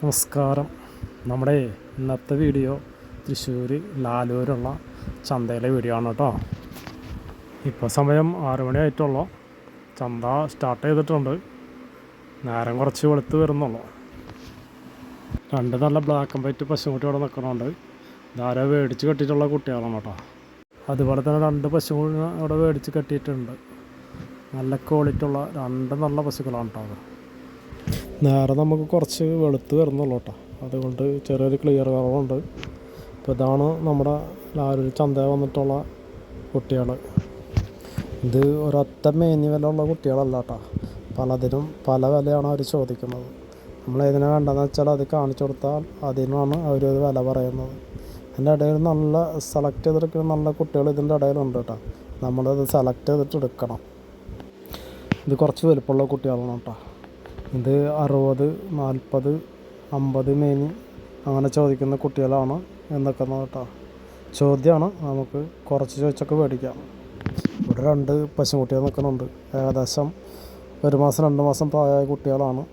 നമസ്കാരം. നമ്മുടെ ഇന്നത്തെ വീഡിയോ തൃശ്ശൂർ ലാലൂരുള്ള ചന്തയിലെ വീഡിയോ ആണ് കേട്ടോ. ഇപ്പോൾ സമയം 6 മണി ആയിട്ടുള്ളൂ. ചന്ത സ്റ്റാർട്ട് ചെയ്തിട്ടുണ്ട്. നേരം കുറച്ച് വെളുത്ത് വരുന്നുള്ളൂ. 2 നല്ല ബ്ലാക്ക് ആൻഡ് വൈറ്റ് പശുക്കുട്ടി അവിടെ നിൽക്കുന്നുണ്ട്. ഇതാരെ മേടിച്ച് കെട്ടിയിട്ടുള്ള കുട്ടികളാണ് കേട്ടോ. അതുപോലെ തന്നെ 2 പശുക്കൾ അവിടെ മേടിച്ച് കെട്ടിയിട്ടുണ്ട്. നല്ല ക്വാളിറ്റി ഉള്ള 2 നല്ല പശുക്കളാണ് കേട്ടോ. അത് നേരെ നമുക്ക് കുറച്ച് വെളുത്ത് വരുന്നുള്ളൂ കേട്ടോ. അതുകൊണ്ട് ചെറിയൊരു ക്ലിയർ കുറവുണ്ട്. ഇപ്പോൾ ഇതാണ് നമ്മുടെ ലാലൂർ ചന്ത വന്നിട്ടുള്ള കുട്ടികൾ. ഇത് ഒരൊറ്റ മേനി വില ഉള്ള കുട്ടികളല്ല കേട്ടോ. പലതിനും പല വിലയാണ് അവർ ചോദിക്കുന്നത്. നമ്മൾ ഏതിനെ വേണ്ടതെന്ന് വെച്ചാൽ അത് കാണിച്ചു കൊടുത്താൽ അതിനാണ് അവരൊരു വില പറയുന്നത്. അതിൻ്റെ ഇടയിൽ നല്ല സെലക്ട് ചെയ്തെടുക്കുന്ന നല്ല കുട്ടികൾ ഇതിൻ്റെ ഇടയിലുണ്ട് കേട്ടോ. നമ്മളത് സെലക്ട് ചെയ്തിട്ട് എടുക്കണം. ഇത് കുറച്ച് വലുപ്പമുള്ള കുട്ടികളാണ് കേട്ടോ. ഇത് 60, 40, 50 മേനി അങ്ങനെ ചോദിക്കുന്ന കുട്ടികളാണ് നിൽക്കുന്നത് കേട്ടോ. ചോദ്യമാണ്, നമുക്ക് കുറച്ച് ചോദിച്ചൊക്കെ മേടിക്കാം. ഇവിടെ 2 പശുക്കുട്ടികൾ നിൽക്കുന്നുണ്ട്. ഏകദേശം 1 മാസം 2 മാസം പ്രായമായ കുട്ടികളാണ്.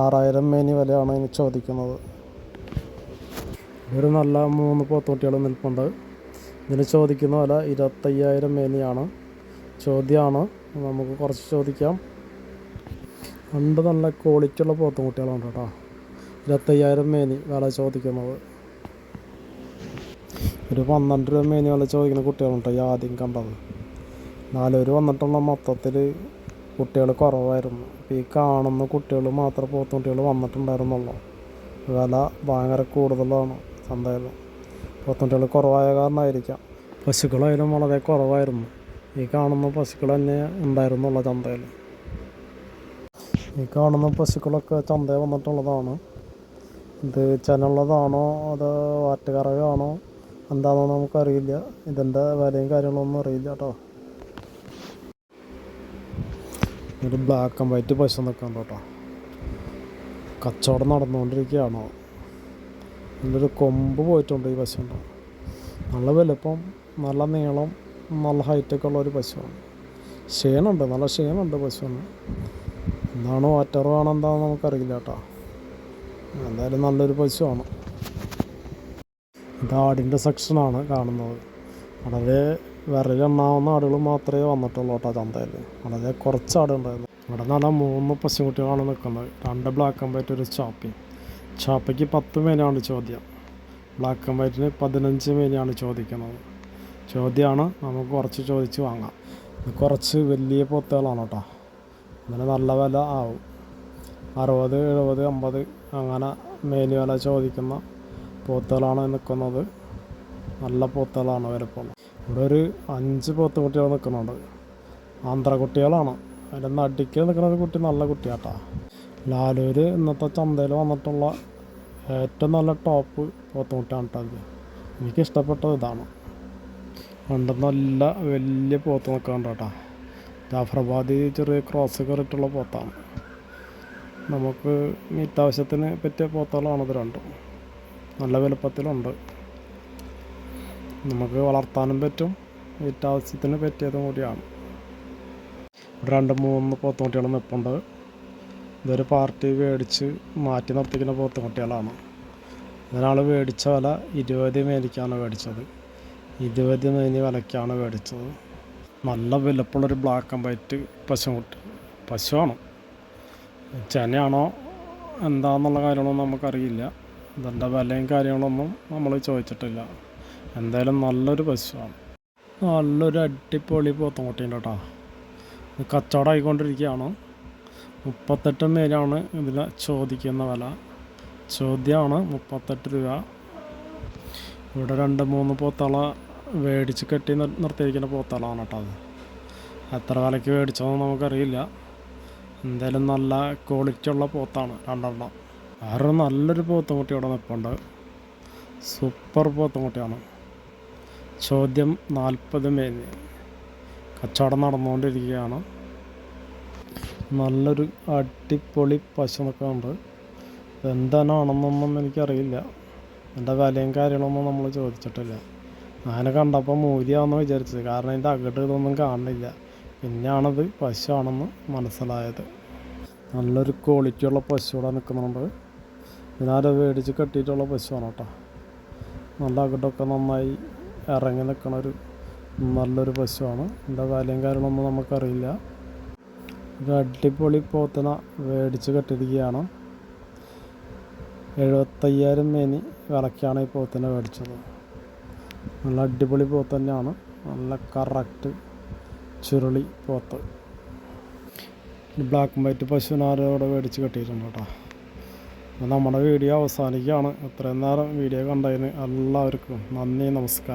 6000 മേനി വിലയാണ് ഇനി ചോദിക്കുന്നത്. ഒരു നല്ല 3 പോത്തുകുട്ടികൾ നിൽപ്പുണ്ട്. ഇതിന് ചോദിക്കുന്ന വില 25,000 മേനിയാണ്. ചോദ്യമാണ്, നമുക്ക് കുറച്ച് ചോദിക്കാം. 2 നല്ല ക്വാളിറ്റി ഉള്ള പോത്തുകുട്ടികളുണ്ട് കേട്ടോ. 25,000 മേനി വില ചോദിക്കുന്നത്. ഒരു 12 രൂപ മേനി വില ചോദിക്കുന്ന കുട്ടികളുണ്ട്. ഈ ആദ്യം കണ്ടത് ലാലൂർ വന്നിട്ടുള്ള മൊത്തത്തിൽ കുട്ടികൾ കുറവായിരുന്നു. ഇപ്പോൾ ഈ കാണുന്ന കുട്ടികൾ മാത്രം പോത്തുകുട്ടികൾ വന്നിട്ടുണ്ടായിരുന്നുള്ളൂ. വില ഭയങ്കര കൂടുതലാണ് ചന്തയിൽ. പോത്തുകുട്ടികൾ കുറവായ കാരണമായിരിക്കാം. പശുക്കളായാലും വളരെ കുറവായിരുന്നു. ഈ കാണുന്ന പശുക്കൾ തന്നെ ഉണ്ടായിരുന്നുള്ള ചന്തയിൽ. ഈ കാണുന്ന പശുക്കളൊക്കെ ചന്തയിൽ വന്നിട്ടുള്ളതാണ്. ഇത് ചെനുള്ളതാണോ അതോ വാറ്റുകറവാണോ എന്താണോ നമുക്കറിയില്ല. ഇതിൻ്റെ വിലയും കാര്യങ്ങളൊന്നും അറിയില്ല കേട്ടോ. ഒരു ബ്ലാക്ക് ആൻഡ് വൈറ്റ് പശു നിൽക്കുന്നുണ്ട് കേട്ടോ. കച്ചവടം നടന്നുകൊണ്ടിരിക്കുകയാണോ. നല്ലൊരു കൊമ്പ് പോയിട്ടുണ്ട് ഈ പശുണ്ട്. നല്ല വലുപ്പം, നല്ല നീളം, നല്ല ഹൈറ്റൊക്കെ ഉള്ളൊരു പശുവാണ്. ക്ഷീണമുണ്ട്, നല്ല ക്ഷീണമുണ്ട് പശുവിന്. എന്താണോ വാറ്ററവാണോ എന്താണെന്ന് നമുക്കറിയില്ല കേട്ടോ. എന്തായാലും നല്ലൊരു പശുവാണ്. ഇത് ആടിൻ്റെ സെക്ഷനാണ് കാണുന്നത്. വളരെ വിരലെണ്ണാവുന്ന ആടുകൾ മാത്രമേ വന്നിട്ടുള്ളൂ കേട്ടോ ചന്തയിൽ. വളരെ കുറച്ച് ആടുണ്ടായിരുന്നു. ഇവിടെ നല്ല 3 പശുക്കുട്ടികളാണ് നിൽക്കുന്നത്. 2 ബ്ലാക്ക് ആൻഡ് വൈറ്റ്, ഒരു ചാപ്പയ്ക്ക് 10 മേനിയാണ് ചോദ്യം. ബ്ലാക്ക് ആൻഡ് വൈറ്റിന് 15 മേനിയാണ് ചോദിക്കുന്നത്. ചോദ്യമാണ്, നമുക്ക് കുറച്ച് ചോദിച്ച് വാങ്ങാം. ഇത് കുറച്ച് വലിയ പോത്തുകളാണ് കേട്ടോ. അങ്ങനെ നല്ല വില ആവും. 60, 70, 50 അങ്ങനെ മേനി വില ചോദിക്കുന്ന പോത്തുകളാണ് നിൽക്കുന്നത്. നല്ല പോത്തുകളാണ് വലുപ്പം. ഇവിടെ ഒരു 5 പോത്തുകുട്ടികൾ നിൽക്കുന്നുണ്ട്. ആന്ധ്രക്കുട്ടികളാണ്. അതിൻ്റെ നടുക്ക് നിൽക്കുന്ന ഒരു കുട്ടി നല്ല കുട്ടിയാട്ടാ. ലാലൂർ ഇന്നത്തെ ചന്തയിൽ വന്നിട്ടുള്ള ഏറ്റവും നല്ല ടോപ്പ് പോത്തുകുട്ടിയാണ് കേട്ടോ. അത് എനിക്കിഷ്ടപ്പെട്ടത് ഇതാണ്. 2 നല്ല വലിയ പോത്ത് നിൽക്കുന്നുണ്ട് കേട്ടോ. ജാഫറാബാദി ചെറിയ ക്രോസ് കയറിയിട്ടുള്ള പോത്താണ്. നമുക്ക് മീറ്റാവശ്യത്തിന് പറ്റിയ പോത്തുകളാണ് ഇത് 2. നല്ല വലുപ്പത്തിലുണ്ട്. നമുക്ക് വളർത്താനും പറ്റും. മീറ്റാവശ്യത്തിന് പറ്റിയതും കൂടിയാണ്. ഇവിടെ 2-3 പോത്തുകുട്ടികൾ നിൽപ്പുണ്ട്. ഇതൊരു പാർട്ടി മേടിച്ച് മാറ്റി നിർത്തിക്കുന്ന പോത്തുകുട്ടികളാണ്. ഇതിനാൾ മേടിച്ച വില 20 മേനിക്കാണ് മേടിച്ചത്. 20 മേനി വിലയ്ക്കാണ് മേടിച്ചത്. നല്ല വലുപ്പമുള്ളൊരു ബ്ലാക്ക് ആൻഡ് വൈറ്റ് പശുവാണ്. ചെനയാണോ എന്താണെന്നുള്ള കാര്യങ്ങളൊന്നും നമുക്കറിയില്ല. ഇതിൻ്റെ വിലയും കാര്യങ്ങളൊന്നും നമ്മൾ ചോദിച്ചിട്ടില്ല. എന്തായാലും നല്ലൊരു പശുവാണ്. നല്ലൊരു അടിപൊളി പോത്തുകുട്ടീൻ്റെ കേട്ടോ. ഇത് കച്ചവടം ആയിക്കൊണ്ടിരിക്കുകയാണ്. 38 മേനിയാണ് ഇതിൽ ചോദിക്കുന്ന വില. ചോദ്യമാണ് 38 രൂപ. ഇവിടെ 2-3 പോത്തുകളെ മേടിച്ച് കെട്ടി നിർത്തിയിരിക്കുന്ന പോത്തുകളാണ് കേട്ടോ. അത് എത്ര വിലയ്ക്ക് മേടിച്ചതെന്ന് നമുക്കറിയില്ല. എന്തായാലും നല്ല ക്വാളിറ്റി ഉള്ള പോത്താണ് 2 വേറെ നല്ലൊരു പോത്തുകുട്ടി ഇവിടെ നിൽപ്പുണ്ട്. സൂപ്പർ പോത്തുകുട്ടിയാണ്. ചോദ്യം 40 മേനി. കച്ചവടം നടന്നുകൊണ്ടിരിക്കുകയാണ്. നല്ലൊരു അടിപൊളി പശു നിൽക്കുന്നുണ്ട്. എന്താണെന്നൊന്നും എനിക്കറിയില്ല. എൻ്റെ വിലയും കാര്യങ്ങളൊന്നും നമ്മൾ ചോദിച്ചിട്ടില്ല. ഞാൻ കണ്ടപ്പോൾ മൂല്യമാണെന്ന് വിചാരിച്ചത്. കാരണം ഇതിൻ്റെ അകട്ട് ഇതൊന്നും കാണുന്നില്ല. പിന്നെയാണത് പശുവാണെന്ന് മനസ്സിലായത്. നല്ലൊരു ക്വാളിറ്റിയുള്ള പശു ഇവിടെ നിൽക്കുന്നുണ്ട്. ഇതിനാരെ മേടിച്ച് കെട്ടിയിട്ടുള്ള പശുവാണ് കേട്ടോ. നല്ല അകിടൊക്കെ നന്നായി ഇറങ്ങി നിൽക്കണ ഒരു നല്ലൊരു പശുവാണ്. എൻ്റെ കാര്യം കാര്യങ്ങളൊന്നും നമുക്കറിയില്ല. ഒരു അടിപൊളി പോത്തിനെ മേടിച്ച് കെട്ടിയിരിക്കുകയാണ്. 75,000 മേനി വിലക്കാണ് ഈ പോത്തിനെ മേടിച്ചത്. നല്ല അടിപൊളി പോത്ത് തന്നെയാണ്. നല്ല കറക്റ്റ് ചുരുളി പോത്ത്. ബ്ലാക്ക് ആൻഡ് വൈറ്റ് പശുവിനാരോടെ മേടിച്ച് കെട്ടിയിട്ടുണ്ട് കേട്ടോ. നമ്മുടെ വീഡിയോ അവസാനിക്കുകയാണ്. ഇത്രയും നേരം വീഡിയോ കണ്ടതിന് എല്ലാവർക്കും നന്ദി, നമസ്കാരം.